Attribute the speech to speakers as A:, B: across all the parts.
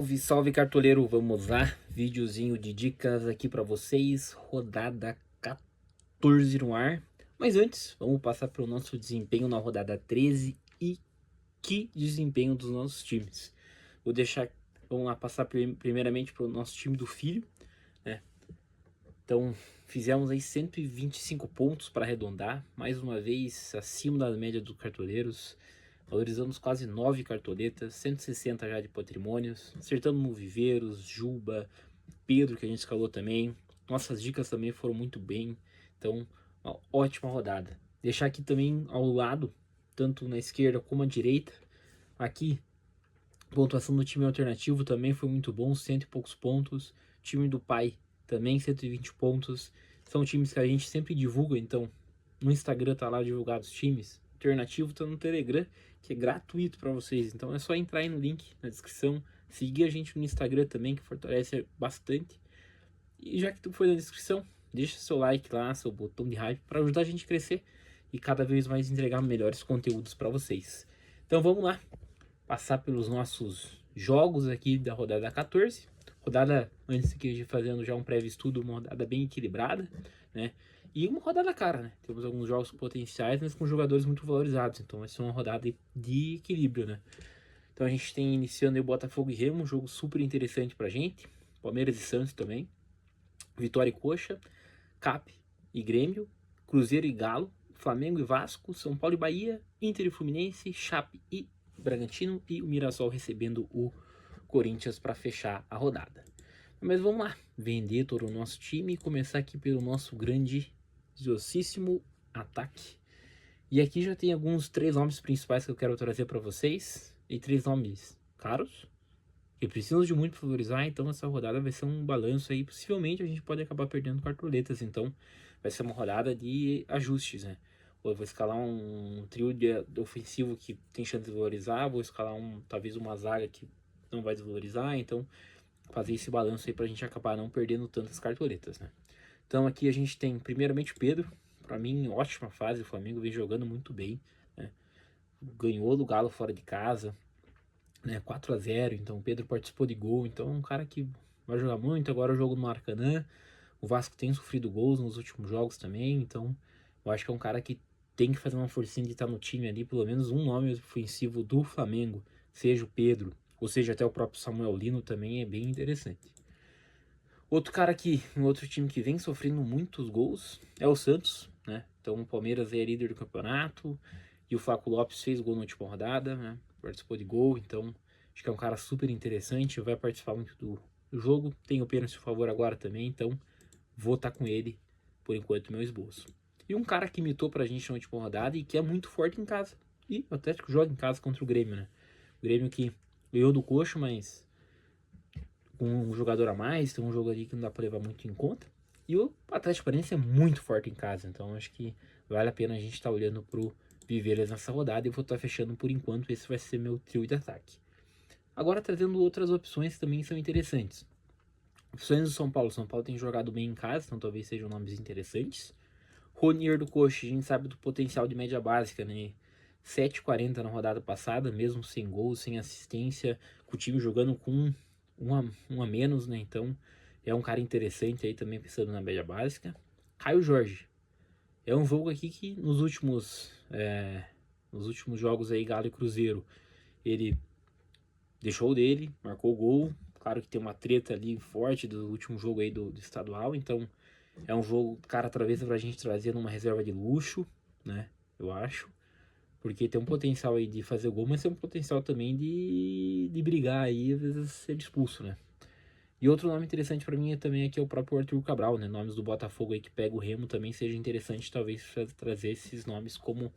A: Salve, salve cartoleiro, vamos lá, videozinho de dicas aqui pra vocês, rodada 14 no ar. Mas antes, vamos passar para o nosso desempenho na rodada 13 e que desempenho dos nossos times. Vou deixar, vamos lá, passar primeiramente para o nosso time do filho, né? Então, fizemos aí 125 pontos para arredondar, mais uma vez acima da média dos cartoleiros. Valorizamos quase 9 cartoletas, 160 já de patrimônios, acertamos no Viveiros, Juba, Pedro, que a gente escalou também. Nossas dicas também foram muito bem, então uma ótima rodada. Deixar aqui também ao lado, tanto na esquerda como à direita, aqui, pontuação do time alternativo também foi muito bom, cento e poucos pontos. Time do pai também 120 pontos. São times que a gente sempre divulga, então no Instagram tá lá divulgado os times. Alternativo tá no Telegram, que é gratuito para vocês. Então é só entrar aí no link na descrição, seguir a gente no Instagram também, que fortalece bastante. E já que tu foi na descrição, deixa seu like lá, seu botão de hype para ajudar a gente a crescer e cada vez mais entregar melhores conteúdos para vocês. Então vamos lá, passar pelos nossos jogos aqui da rodada 14. Rodada, antes aqui de fazendo já um prévio estudo, uma rodada bem equilibrada, né? E uma rodada cara, né? Temos alguns jogos potenciais, mas com jogadores muito valorizados. Então vai ser uma rodada de equilíbrio, né? Então a gente tem iniciando aí o Botafogo e Remo, um jogo super interessante pra gente. Palmeiras e Santos também. Vitória e Coxa. Cap e Grêmio. Cruzeiro e Galo. Flamengo e Vasco. São Paulo e Bahia. Inter e Fluminense. Chape e Bragantino. E o Mirassol recebendo o Corinthians para fechar a rodada. Mas vamos lá, vender todo o nosso time e começar aqui pelo nosso grandiosíssimo ataque. E aqui já tem alguns 3 nomes principais que eu quero trazer para vocês. E 3 nomes caros, que precisam de muito valorizar, então essa rodada vai ser um balanço aí. Possivelmente a gente pode acabar perdendo cartoletas, então vai ser uma rodada de ajustes, né? Ou eu vou escalar um trio de ofensivo que tem chance de valorizar, vou escalar talvez uma zaga que não vai desvalorizar, então fazer esse balanço aí pra gente acabar não perdendo tantas cartoletas, né? Então aqui a gente tem primeiramente Pedro, para mim ótima fase, o Flamengo vem jogando muito bem, né? Ganhou do Galo fora de casa, né? 4-0, então o Pedro participou de gol, então é um cara que vai jogar muito. Agora o jogo no Maracanã, o Vasco tem sofrido gols nos últimos jogos também, então eu acho que é um cara que tem que fazer uma forcinha de estar no time ali, pelo menos um nome ofensivo do Flamengo, seja o Pedro, ou seja até o próprio Samuel Lino também é bem interessante. Outro cara aqui, um outro time que vem sofrendo muitos gols é o Santos, né? Então o Palmeiras é líder do campeonato e o Flaco Lopes fez gol na última rodada, né? Participou de gol, então acho que é um cara super interessante, vai participar muito do jogo. Tem o pênalti a favor agora também, então vou estar com ele por enquanto no meu esboço. E um cara que imitou pra gente na última rodada e que é muito forte em casa. E o Atlético joga em casa contra o Grêmio, né? O Grêmio que ganhou do Coxa, mas com um jogador a mais, tem um jogo ali que não dá para levar muito em conta. E o Atlético Paranaense é muito forte em casa, então acho que vale a pena a gente estar olhando pro Viveiras nessa rodada e vou estar fechando por enquanto. Esse vai ser meu trio de ataque. Agora trazendo outras opções que também são interessantes. Opções do São Paulo. São Paulo tem jogado bem em casa, então talvez sejam nomes interessantes. Ronier do Coxa, a gente sabe do potencial de média básica, né? 7,40 na rodada passada, mesmo sem gol, sem assistência, com o time jogando com um a menos, né? Então é um cara interessante aí também pensando na média básica. Caio Jorge. É um jogo aqui que nos últimos jogos aí, Galo e Cruzeiro, ele deixou dele, marcou o gol. Claro que tem uma treta ali forte do último jogo aí do estadual, então é um jogo, cara, atravessa pra gente trazer numa reserva de luxo, né? Eu acho. Porque tem um potencial aí de fazer gol, mas tem um potencial também de brigar aí, às vezes ser expulso, né? E outro nome interessante para mim também aqui é o próprio Arthur Cabral, né? Nomes do Botafogo aí que pega o Remo também seja interessante, talvez trazer esses nomes como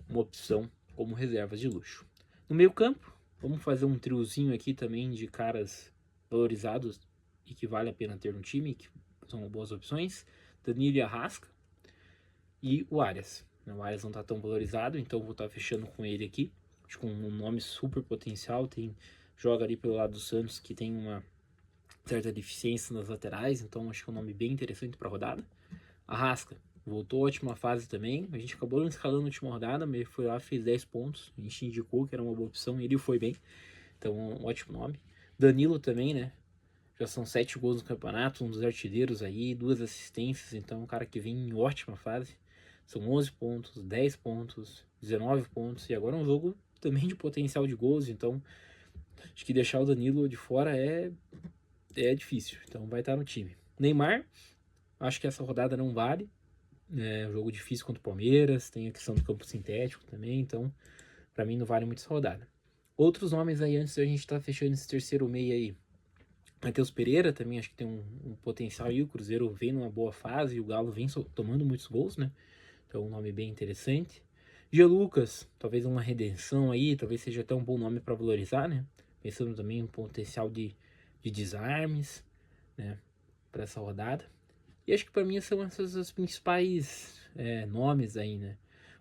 A: uma opção, como reservas de luxo. No meio campo, vamos fazer um triozinho aqui também de caras valorizados e que vale a pena ter no time, que são boas opções. Danilo e Arrasca e o Arias. O Arias não está tão valorizado, então vou estar fechando com ele aqui. Acho que um nome super potencial, joga ali pelo lado do Santos, que tem uma certa deficiência nas laterais, então acho que é um nome bem interessante para a rodada. Arrasca, voltou à última fase também, a gente acabou não escalando na última rodada, mas ele foi lá, fez 10 pontos, a gente indicou que era uma boa opção e ele foi bem, então um ótimo nome. Danilo também, né? Já são 7 gols no campeonato, um dos artilheiros aí, 2 assistências, então um cara que vem em ótima fase. São 11 pontos, 10 pontos, 19 pontos, e agora é um jogo também de potencial de gols, então acho que deixar o Danilo de fora é difícil, então vai estar no time. Neymar, acho que essa rodada não vale, é um jogo difícil contra o Palmeiras, tem a questão do campo sintético também, então para mim não vale muito essa rodada. Outros nomes aí antes da gente estar fechando esse terceiro meio aí. Matheus Pereira também acho que tem um potencial aí, o Cruzeiro vem numa boa fase e o Galo vem tomando muitos gols, né? Então um nome bem interessante. Gia Lucas, talvez uma redenção aí, talvez seja até um bom nome para valorizar, né? Pensando também em potencial de desarmes, né? Para essa rodada. E acho que para mim são esses os principais nomes aí, né?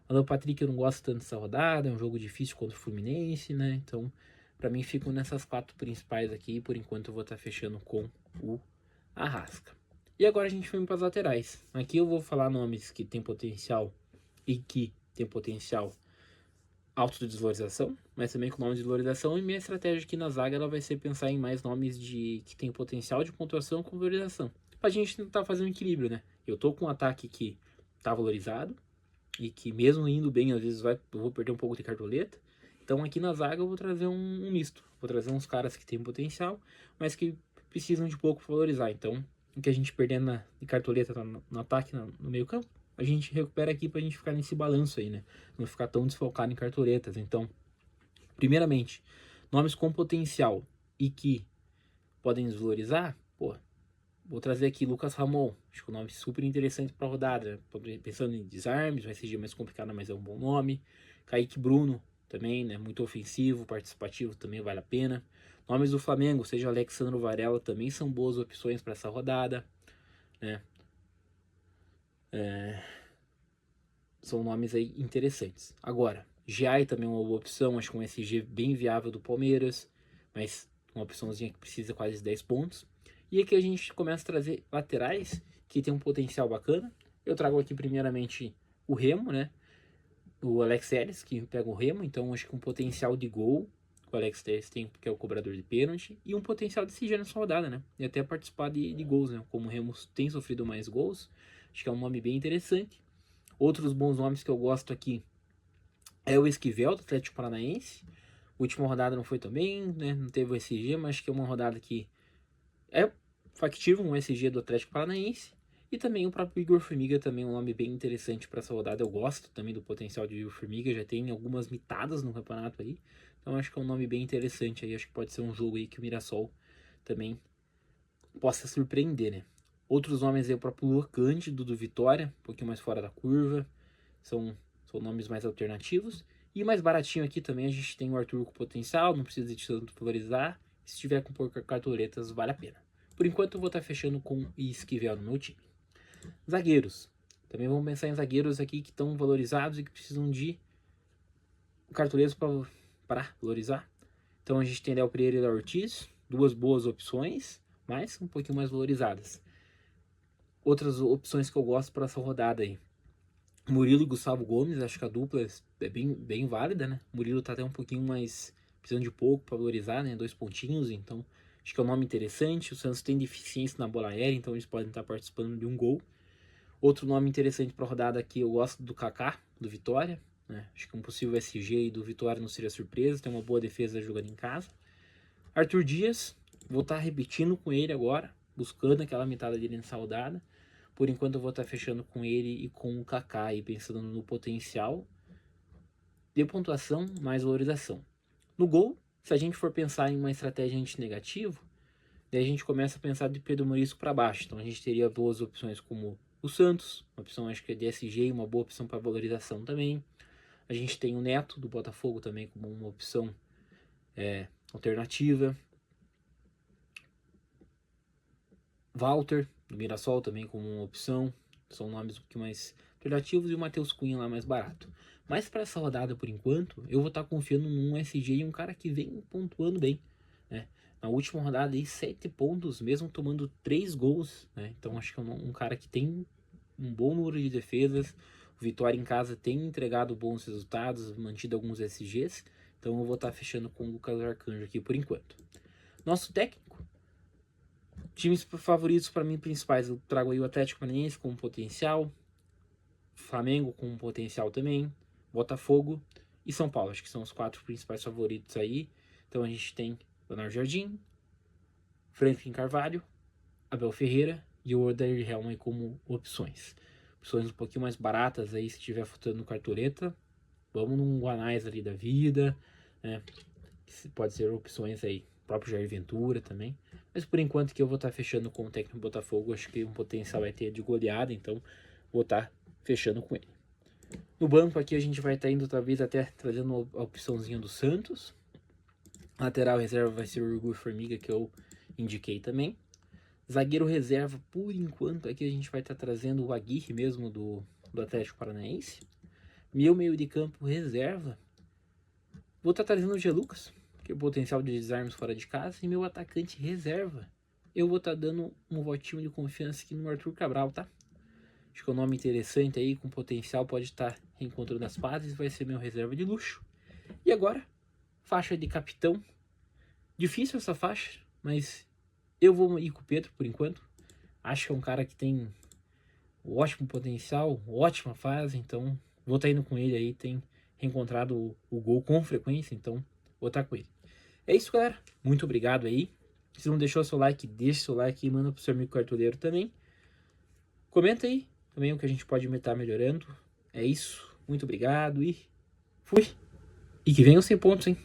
A: O Alan Patrick eu não gosto tanto dessa rodada, é um jogo difícil contra o Fluminense, né? Então, para mim ficam nessas 4 principais aqui, por enquanto eu vou estar fechando com o Arrasca. E agora a gente vai para as laterais. Aqui eu vou falar nomes que tem potencial e que tem potencial alto de desvalorização, mas também com nome de desvalorização, e minha estratégia aqui na zaga ela vai ser pensar em mais nomes que tem potencial de pontuação com valorização. Pra gente tentar fazer um equilíbrio, né? Eu tô com um ataque que tá valorizado, e que mesmo indo bem, às vezes eu vou perder um pouco de cartoleta. Então aqui na zaga eu vou trazer um misto. Vou trazer uns caras que têm potencial, mas que precisam de pouco pra valorizar. Então, o que a gente perdendo de cartoleta no ataque, no meio campo, a gente recupera aqui pra gente ficar nesse balanço aí, né? Não ficar tão desfalcado em cartoletas. Então, primeiramente, nomes com potencial e que podem desvalorizar, pô, vou trazer aqui Lucas Ramon, acho que é um nome super interessante para a rodada. Pensando em desarmes, vai ser mais complicado, mas é um bom nome. Kaique Bruno também, né? Muito ofensivo, participativo, também vale a pena. Nomes do Flamengo, seja Alexandre Varela, também são boas opções para essa rodada, né? São nomes aí interessantes. Agora, Giai também é uma boa opção, acho que um SG bem viável do Palmeiras, mas uma opçãozinha que precisa quase 10 pontos. E aqui a gente começa a trazer laterais que tem um potencial bacana. Eu trago aqui primeiramente o Remo, né? O Alex Telles, que pega o Remo, então acho que um potencial de gol o Alex Telles tem, que é o cobrador de pênalti, e um potencial de CG nessa rodada, né? E até participar de gols, né? Como o Remo tem sofrido mais gols, acho que é um nome bem interessante. Outros bons nomes que eu gosto aqui é o Esquivel, do Atlético Paranaense. A última rodada não foi tão bem, né? Não teve o SG, mas acho que é uma rodada que é factível, um SG do Atlético Paranaense. E também o próprio Igor Formiga, também um nome bem interessante para essa rodada. Eu gosto também do potencial de Igor Formiga, já tem algumas mitadas no campeonato aí. Então acho que é um nome bem interessante aí. Acho que pode ser um jogo aí que o Mirassol também possa surpreender, né? Outros nomes aí, o próprio Luan Cândido do Vitória, um pouquinho mais fora da curva. São nomes mais alternativos. E mais baratinho aqui também a gente tem o Arthur com potencial, não precisa de tanto valorizar. Se tiver com poucas cartoletas, vale a pena. Por enquanto eu vou estar fechando com Esquivel no meu time. Zagueiros. Também vamos pensar em zagueiros aqui que estão valorizados e que precisam de cartoletas para valorizar. Então a gente tem Léo Pereira e Léo Ortiz, 2 boas opções, mas um pouquinho mais valorizadas. Outras opções que eu gosto para essa rodada aí. Murilo e Gustavo Gomes, acho que a dupla é bem válida, né? O Murilo tá até um pouquinho mais precisando de pouco para valorizar, né? 2 pontinhos, então acho que é um nome interessante. O Santos tem deficiência na bola aérea, então eles podem estar participando de um gol. Outro nome interessante para a rodada aqui, eu gosto do Kaká, do Vitória, né? Acho que um possível SG do Vitória não seria surpresa, tem uma boa defesa jogando em casa. Arthur Dias, vou estar repetindo com ele agora, buscando aquela metade dele nessa rodada. Por enquanto eu vou estar fechando com ele e com o Kaká e pensando no potencial de pontuação mais valorização. No gol, se a gente for pensar em uma estratégia anti-negativo, daí a gente começa a pensar de Pedro Maurício para baixo. Então a gente teria boas opções como o Santos, uma opção acho que é DSG, uma boa opção para valorização também. A gente tem o Neto do Botafogo também como uma opção alternativa. Walter do Mirassol também como uma opção. São nomes um pouquinho mais alternativos, e o Matheus Cunha lá mais barato. Mas para essa rodada, por enquanto, eu vou estar confiando num SG e um cara que vem pontuando bem, né? Na última rodada aí, 7 pontos, mesmo tomando 3 gols, né? Então acho que é um cara que tem um bom número de defesas. O Vitória em casa tem entregado bons resultados, mantido alguns SGs. Então eu vou estar fechando com o Lucas Arcanjo aqui por enquanto. Nosso técnico. Times favoritos para mim principais. Eu trago aí o Atlético Paranaense com potencial. Flamengo com potencial também. Botafogo e São Paulo. Acho que são os 4 principais favoritos aí. Então a gente tem Leonardo Jardim, Franklin Carvalho, Abel Ferreira e o Odair Helman como opções. Opções um pouquinho mais baratas aí, se estiver faltando no cartoleta. Vamos num Guanais ali da vida, né? Pode ser opções aí. O próprio Jair Ventura também. Mas por enquanto que eu vou estar fechando com o técnico Botafogo. Acho que um potencial vai ter de goleada, então vou estar fechando com ele. No banco aqui a gente vai estar indo talvez até trazendo a opçãozinha do Santos. Lateral reserva vai ser o Orgulho Formiga, que eu indiquei também. Zagueiro reserva, por enquanto, aqui a gente vai estar trazendo o Aguirre mesmo do Atlético Paranaense. Meu meio de campo reserva, vou estar trazendo o G. Lucas, que é o potencial de desarmes fora de casa. E meu atacante reserva, eu vou estar dando um votinho de confiança aqui no Arthur Cabral, tá? Acho que é um nome interessante aí, com potencial, pode estar reencontrando as pazes, vai ser meu reserva de luxo. E agora, faixa de capitão. Difícil essa faixa, mas eu vou ir com o Pedro por enquanto. Acho que é um cara que tem ótimo potencial, ótima fase, então vou estar indo com ele aí. Tem reencontrado o gol com frequência, então vou estar com ele. É isso, galera. Muito obrigado aí. Se não deixou seu like, deixa seu like e manda pro seu amigo cartoleiro também. Comenta aí também o que a gente pode estar melhorando. É isso. Muito obrigado e fui. E que venham 100 pontos, hein?